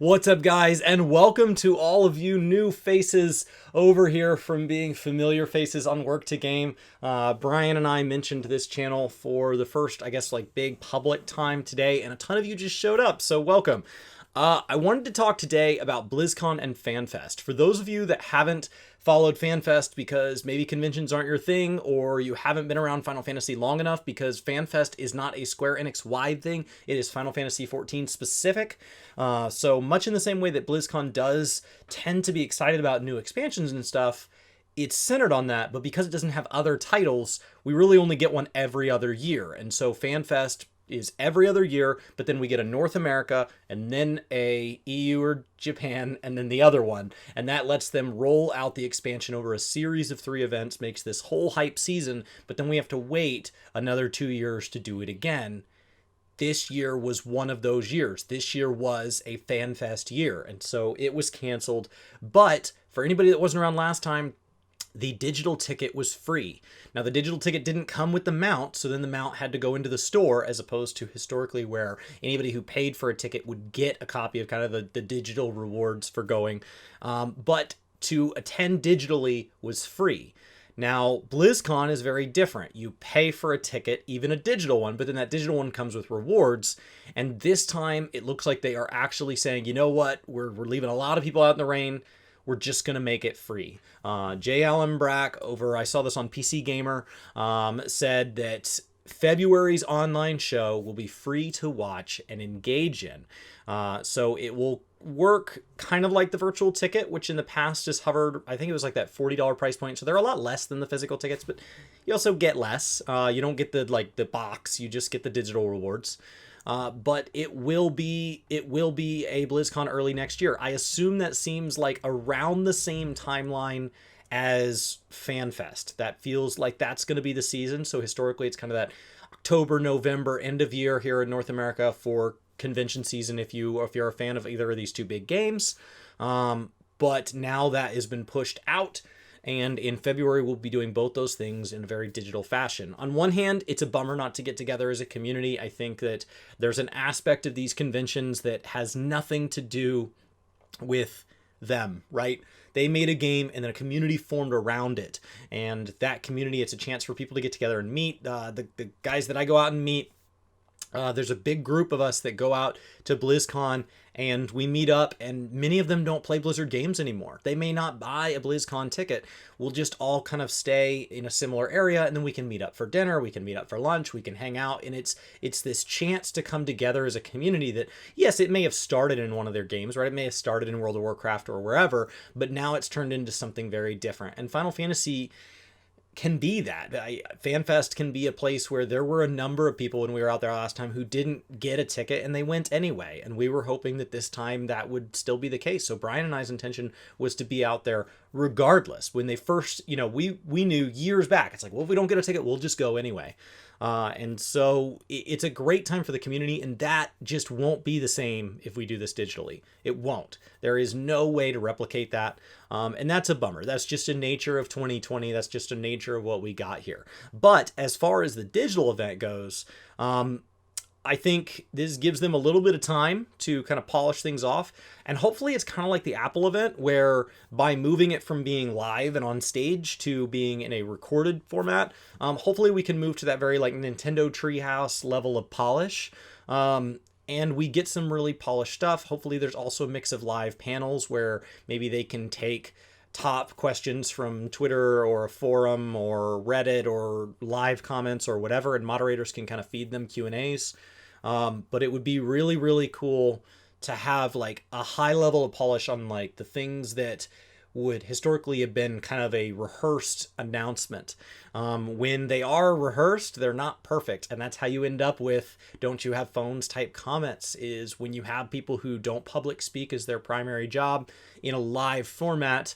What's up, guys, and welcome to all of you new faces over here from being familiar faces on Work to Game. Brian and I mentioned this channel for the first, big public time today, and a ton of you just showed up, so welcome. I wanted to talk today about BlizzCon and Fanfest. For those of you that haven't followed Fanfest because maybe conventions aren't your thing, or you haven't been around Final Fantasy long enough, because Fanfest is not a Square Enix wide thing, it is Final Fantasy XIV specific. So much in the same way that BlizzCon does tend to be excited about new expansions and stuff, it's centered on that, but because it doesn't have other titles, we really only get one every other year. And so Fanfest is every other year, but then we get a North America and then a EU or Japan and then the other one, and that lets them roll out the expansion over a series of 3 events, makes this whole hype season, but then we have to wait another 2 years to do it again. This year was one of those years. This year was a FanFest year, and so it was canceled. But for anybody that wasn't around last time, the digital ticket was free. Now, the digital ticket didn't come with the mount, so then the mount had to go into the store, as opposed to historically where anybody who paid for a ticket would get a copy of kind of the digital rewards for going. But to attend digitally was free. Now, BlizzCon is very different. You pay for a ticket, even a digital one, but then that digital one comes with rewards. And this time, it looks like they are actually saying, you know what, we're leaving a lot of people out in the rain. We're just going to make it free. J. Allen Brack I saw this on PC Gamer, said that February's online show will be free to watch and engage in. So it will work kind of like the virtual ticket, which in the past just hovered, I think it was like that $40 price point. So they're a lot less than the physical tickets, but you also get less. You don't get the box, you just get the digital rewards. But it will be a BlizzCon early next year. I assume that seems like around the same timeline as FanFest. That feels like that's going to be the season. So historically, it's kind of that October, November, end of year here in North America for convention season. If you're a fan of either of these 2 big games, but now that has been pushed out. And in February, we'll be doing both those things in a very digital fashion. On one hand, it's a bummer not to get together as a community. I think that there's an aspect of these conventions that has nothing to do with them, right? They made a game and then a community formed around it. And that community, it's a chance for people to get together and meet. The guys that I go out and meet, there's a big group of us that go out to BlizzCon and we meet up, and many of them don't play Blizzard games anymore. They may not buy a BlizzCon ticket. We'll just all kind of stay in a similar area, and then we can meet up for dinner, we can meet up for lunch, we can hang out, and it's this chance to come together as a community that, yes, it may have started in one of their games, right? It may have started in World of Warcraft or wherever, but now it's turned into something very different. And Final Fantasy can be that. FanFest can be a place where there were a number of people when we were out there last time who didn't get a ticket and they went anyway. And we were hoping that this time that would still be the case. So Brian and I's intention was to be out there regardless. When they first, we knew years back, it's like, well, if we don't get a ticket, we'll just go anyway. And so it's a great time for the community, and that just won't be the same if we do this digitally. It won't. There is no way to replicate that. And that's a bummer. That's just a nature of 2020. That's just a nature of what we got here. But as far as the digital event goes, I think this gives them a little bit of time to kind of polish things off. And hopefully it's kind of like the Apple event, where by moving it from being live and on stage to being in a recorded format, hopefully we can move to that very like Nintendo Treehouse level of polish. And we get some really polished stuff. Hopefully there's also a mix of live panels where maybe they can take top questions from Twitter or a forum or Reddit or live comments or whatever, and moderators can kind of feed them Q&As. But it would be really, really cool to have like a high level of polish on like the things that would historically have been kind of a rehearsed announcement. When they are rehearsed, they're not perfect. And that's how you end up with don't you have phones type comments, is when you have people who don't public speak as their primary job in a live format,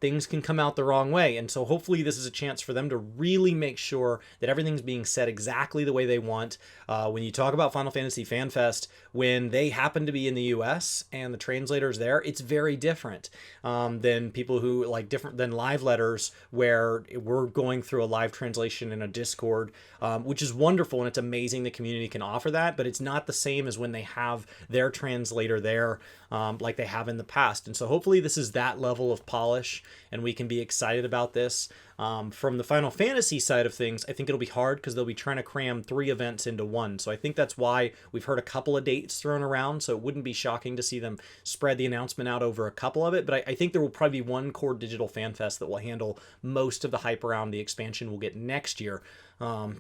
things can come out the wrong way. And so hopefully this is a chance for them to really make sure that everything's being said exactly the way they want. When you talk about Final Fantasy FanFest, when they happen to be in the US and the translators there, it's very different than people who like different than live letters where we're going through a live translation in a Discord, which is wonderful. And it's amazing the community can offer that, but it's not the same as when they have their translator there. like they have in the past. And so hopefully this is that level of polish and we can be excited about this. From the Final Fantasy side of things, I think it'll be hard because they'll be trying to cram 3 events into one. So I think that's why we've heard a couple of dates thrown around. So it wouldn't be shocking to see them spread the announcement out over a couple of it. But I think there will probably be one core digital fan fest that will handle most of the hype around the expansion we'll get next year,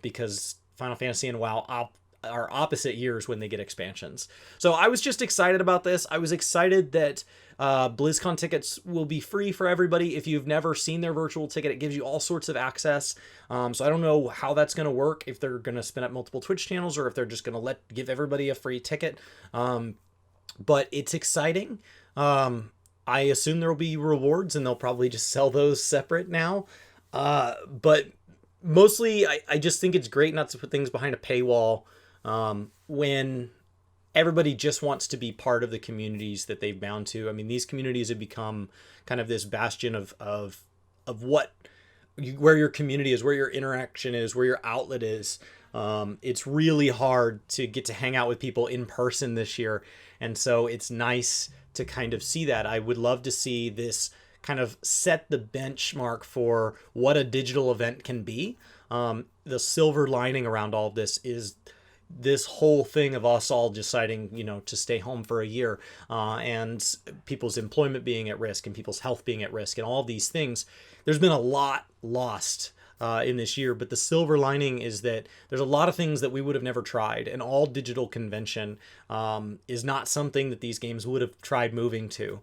because Final Fantasy and WoW are opposite years when they get expansions. So I was just excited about this. I was excited that BlizzCon tickets will be free for everybody. If you've never seen their virtual ticket, it gives you all sorts of access. So I don't know how that's going to work, if they're going to spin up multiple Twitch channels or if they're just going to give everybody a free ticket. But it's exciting. I assume there will be rewards and they'll probably just sell those separate now. But mostly I just think it's great not to put things behind a paywall when everybody just wants to be part of the communities that they've bound to. I mean, these communities have become kind of this bastion of where your community is, where your interaction is, where your outlet is. It's really hard to get to hang out with people in person this year. And so it's nice to kind of see that. I would love to see this kind of set the benchmark for what a digital event can be. The silver lining around all of this is this whole thing of us all deciding, to stay home for a year, and people's employment being at risk and people's health being at risk and all these things. There's been a lot lost in this year, but the silver lining is that there's a lot of things that we would have never tried. An all digital convention is not something that these games would have tried moving to.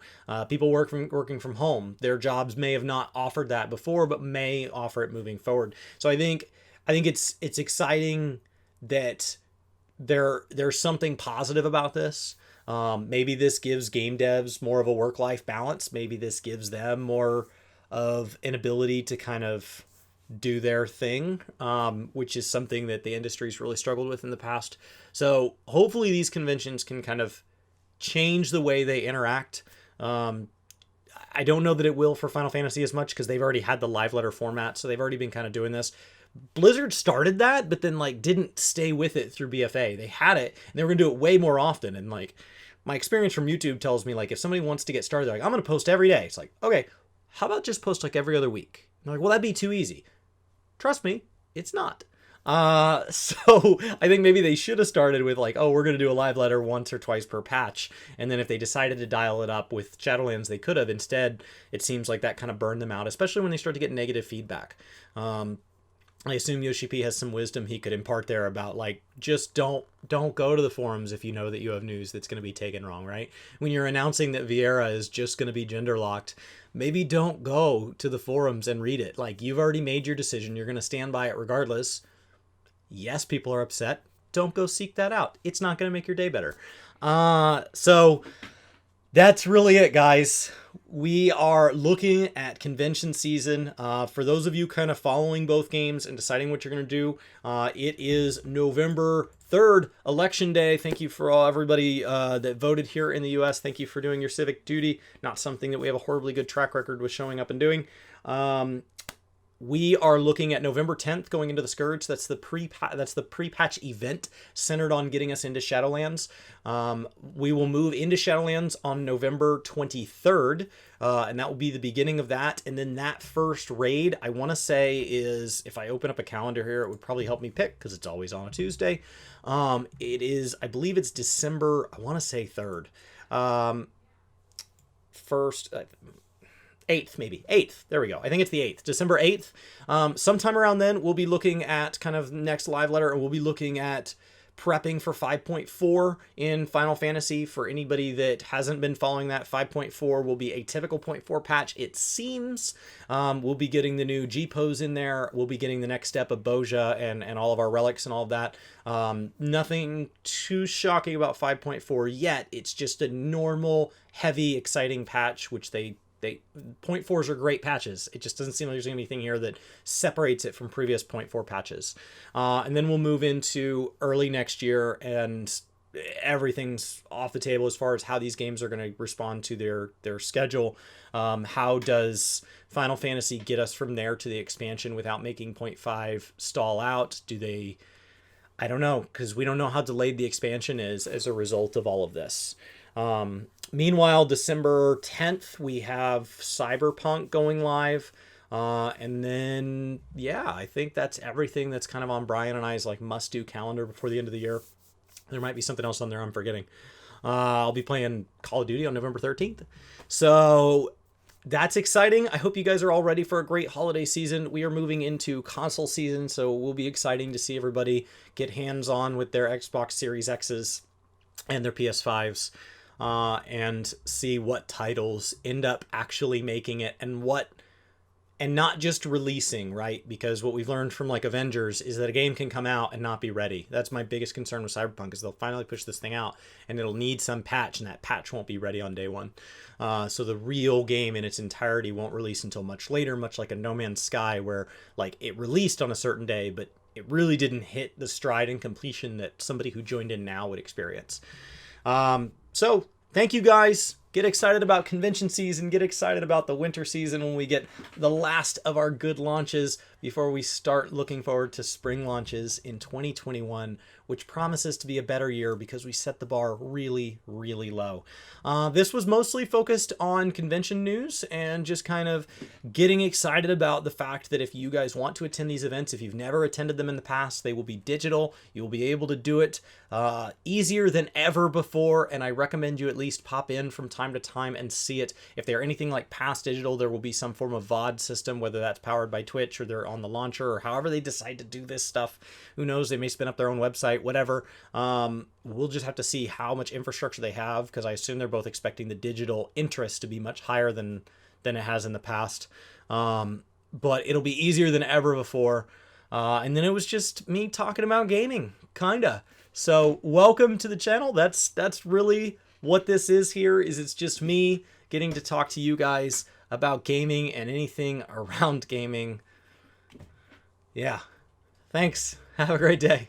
People working from home, their jobs may have not offered that before, but may offer it moving forward. So I think it's exciting that there's something positive about this. Maybe this gives game devs more of a work-life balance. Maybe this gives them more of an ability to kind of do their thing, which is something that the industry's really struggled with in the past. So hopefully these conventions can kind of change the way they interact. I don't know that it will for Final Fantasy as much because they've already had the live letter format, so they've already been kind of doing this. Blizzard started that, but then didn't stay with it through BFA. They had it and they were gonna do it way more often. And my experience from YouTube tells me if somebody wants to get started, they're I'm gonna post every day. It's okay, how about just post every other week? And they're well, that'd be too easy. Trust me, it's not. So I think maybe they should have started with we're going to do a live letter once or twice per patch. And then if they decided to dial it up with Shadowlands, they could have. Instead, it seems like that kind of burned them out, especially when they start to get negative feedback. I assume Yoshi P has some wisdom he could impart there about just don't go to the forums if you know that you have news that's going to be taken wrong, right? When you're announcing that Viera is just going to be gender locked, maybe don't go to the forums and read it. You've already made your decision. You're going to stand by it regardless. Yes, people are upset. Don't go seek that out. It's not going to make your day better. So that's really it, guys. We are looking at convention season. For those of you kind of following both games and deciding what you're going to do, it is November 3rd, Election Day. Thank you for everybody that voted here in the U.S. Thank you for doing your civic duty. Not something that we have a horribly good track record with showing up and doing. We are looking at November 10th going into the Scourge. That's the pre-patch event centered on getting us into Shadowlands. We will move into Shadowlands on November 23rd, and that will be the beginning of that. And then that first raid, I want to say is, if I open up a calendar here, it would probably help me pick because it's always on a Tuesday. It is, I believe it's December, I want to say 3rd. 8th, maybe. 8th. There we go. I think it's the 8th. December 8th. Sometime around then, we'll be looking at kind of next live letter, and we'll be looking at prepping for 5.4 in Final Fantasy. For anybody that hasn't been following that, 5.4 will be a typical 0.4 patch, it seems. We'll be getting the new G-pose in there. We'll be getting the next step of Bozja and all of our relics and all of that. Nothing too shocking about 5.4 yet. It's just a normal, heavy, exciting patch, which they 0.4s are great patches. It just doesn't seem like there's anything here that separates it from previous 0.4 patches. And then we'll move into early next year, and everything's off the table as far as how these games are going to respond to their schedule. How does Final Fantasy get us from there to the expansion without making 0.5 stall out? Do they... I don't know, because we don't know how delayed the expansion is as a result of all of this. Meanwhile, December 10th, we have Cyberpunk going live. And then, yeah, I think that's everything that's kind of on Brian and I's like must-do calendar before the end of the year. There might be something else on there I'm forgetting. I'll be playing Call of Duty on November 13th. So that's exciting. I hope you guys are all ready for a great holiday season. We are moving into console season, so it will be exciting to see everybody get hands-on with their Xbox Series X's and their PS5s. And see what titles end up actually making it and not just releasing, right? Because what we've learned from like Avengers is that a game can come out and not be ready. That's my biggest concern with Cyberpunk, is they'll finally push this thing out and it'll need some patch, and that patch won't be ready on day one. So the real game in its entirety won't release until much later, much like a No Man's Sky, where like it released on a certain day, but it really didn't hit the stride and completion that somebody who joined in now would experience. So thank you guys. Get excited about convention season. Get excited about the winter season when we get the last of our good launches before we start looking forward to spring launches in 2021, which promises to be a better year because we set the bar really, really low. This was mostly focused on convention news and just kind of getting excited about the fact that if you guys want to attend these events, if you've never attended them in the past, they will be digital. You'll be able to do it easier than ever before, and I recommend you at least pop in from time to time and see it. If they're anything like past digital, there will be some form of VOD system, whether that's powered by Twitch or they're on the launcher or however they decide to do this stuff. Who knows? They may spin up their own website, whatever. We'll just have to see how much infrastructure they have, because I assume they're both expecting the digital interest to be much higher than it has in the past. But it'll be easier than ever before. And then it was just me talking about gaming, kinda. So welcome to the channel. That's really what this is here. Is it's just me getting to talk to you guys about gaming and anything around gaming. Yeah. Thanks. Have a great day.